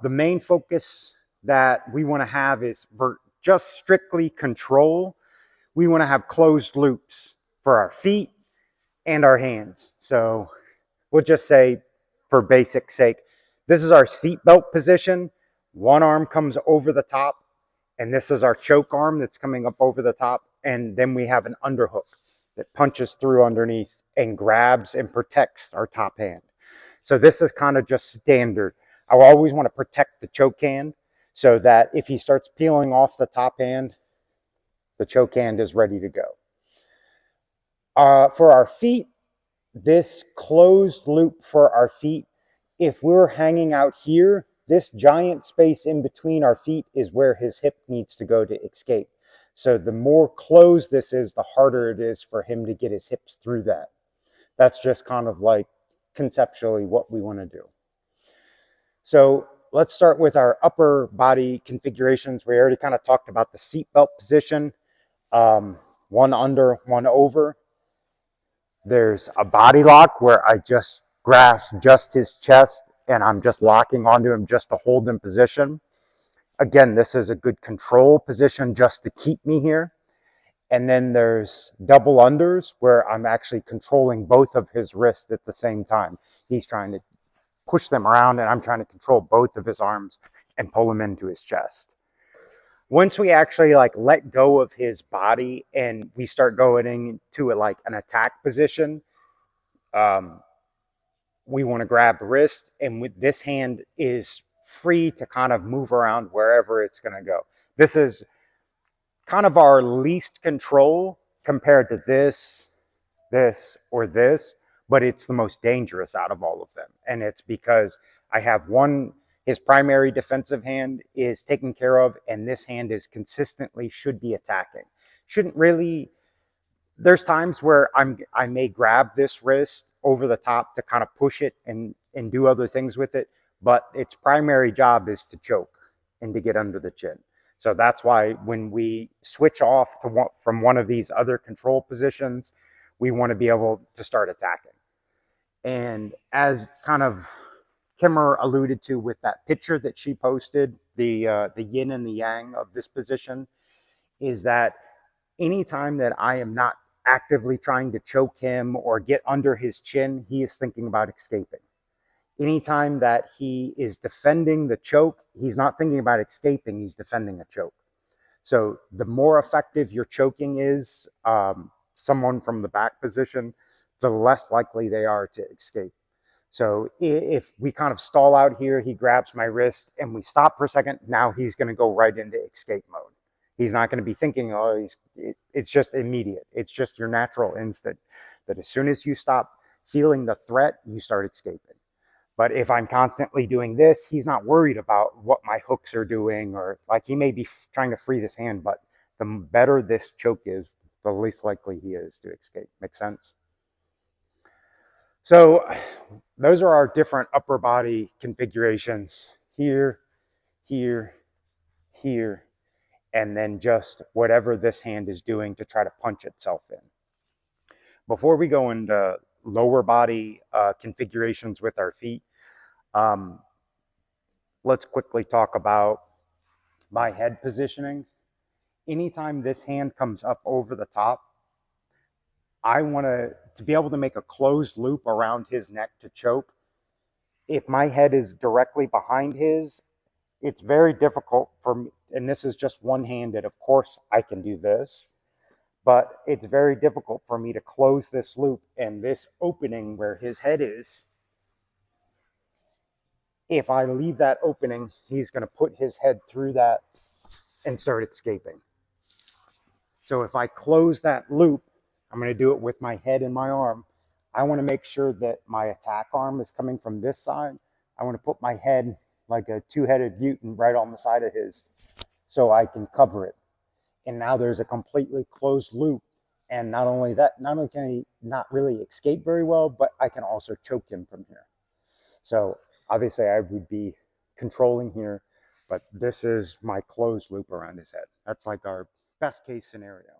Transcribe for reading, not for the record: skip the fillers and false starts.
The main focus that we want to have is for just strictly control. We want to have closed loops for our feet and our hands. So we'll just say, for basic sake, this is our seatbelt position. One arm comes over the top, and this is our choke arm that's coming up over the top. And then we have an underhook that punches through underneath and grabs and protects our top hand. So this is kind of just standard. I always want to protect the choke hand so that if he starts peeling off the top hand, the choke hand is ready to go. For our feet, this closed loop for our feet, if we're hanging out here, this giant space in between our feet is where his hip needs to go to escape. So the more closed this is, the harder it is for him to get his hips through that. That's just kind of like conceptually what we want to do. So let's start with our upper body configurations. We already kind of talked about the seatbelt position, one under, one over. There's a body lock where I just grasp just his chest and I'm just locking onto him just to hold in position. Again, this is a good control position just to keep me here. And then there's double unders where I'm actually controlling both of his wrists at the same time. He's trying to push them around and I'm trying to control both of his arms and pull him into his chest. Once we actually let go of his body and we start going into an attack position, we want to grab the wrist, and with this hand is free to kind of move around wherever it's going to go. This is kind of our least control compared to this, or this, but it's the most dangerous out of all of them. And it's because I have one, his primary defensive hand is taken care of, and this hand is consistently should be attacking. Shouldn't really, there's times where I may grab this wrist over the top to kind of push it and do other things with it, but its primary job is to choke and to get under the chin. So that's why when we switch off from one of these other control positions, we want to be able to start attacking. And as kind of Kimmer alluded to with that picture that she posted, the yin and the yang of this position is that anytime that I am not actively trying to choke him or get under his chin, he is thinking about escaping. Anytime that he is defending the choke, he's not thinking about escaping, he's defending a choke. So the more effective your choking is, someone from the back position, the less likely they are to escape. So if we kind of stall out here, he grabs my wrist and we stop for a second, now he's going to go right into escape mode. He's not going to be thinking, oh, it's just immediate. It's just your natural instinct that as soon as you stop feeling the threat, you start escaping. But if I'm constantly doing this, he's not worried about what my hooks are doing, or he may be trying to free this hand, but the better this choke is, the least likely he is to escape. Make sense? So those are our different upper body configurations. Here, here, here, and then just whatever this hand is doing to try to punch itself in. Before we go into lower body configurations with our feet, let's quickly talk about my head positioning. Anytime this hand comes up over the top, I want to be able to make a closed loop around his neck to choke. If my head is directly behind his, it's very difficult for me, and this is just one-handed. Of course, I can do this, but it's very difficult for me to close this loop and this opening where his head is. If I leave that opening, he's going to put his head through that and start escaping. So if I close that loop, I'm going to do it with my head and my arm. I want to make sure that my attack arm is coming from this side. I want to put my head like a two-headed mutant right on the side of his so I can cover it. And now there's a completely closed loop. And not only that, not only can he not really escape very well, but I can also choke him from here. So obviously I would be controlling here, but this is my closed loop around his head. That's like our best case scenario.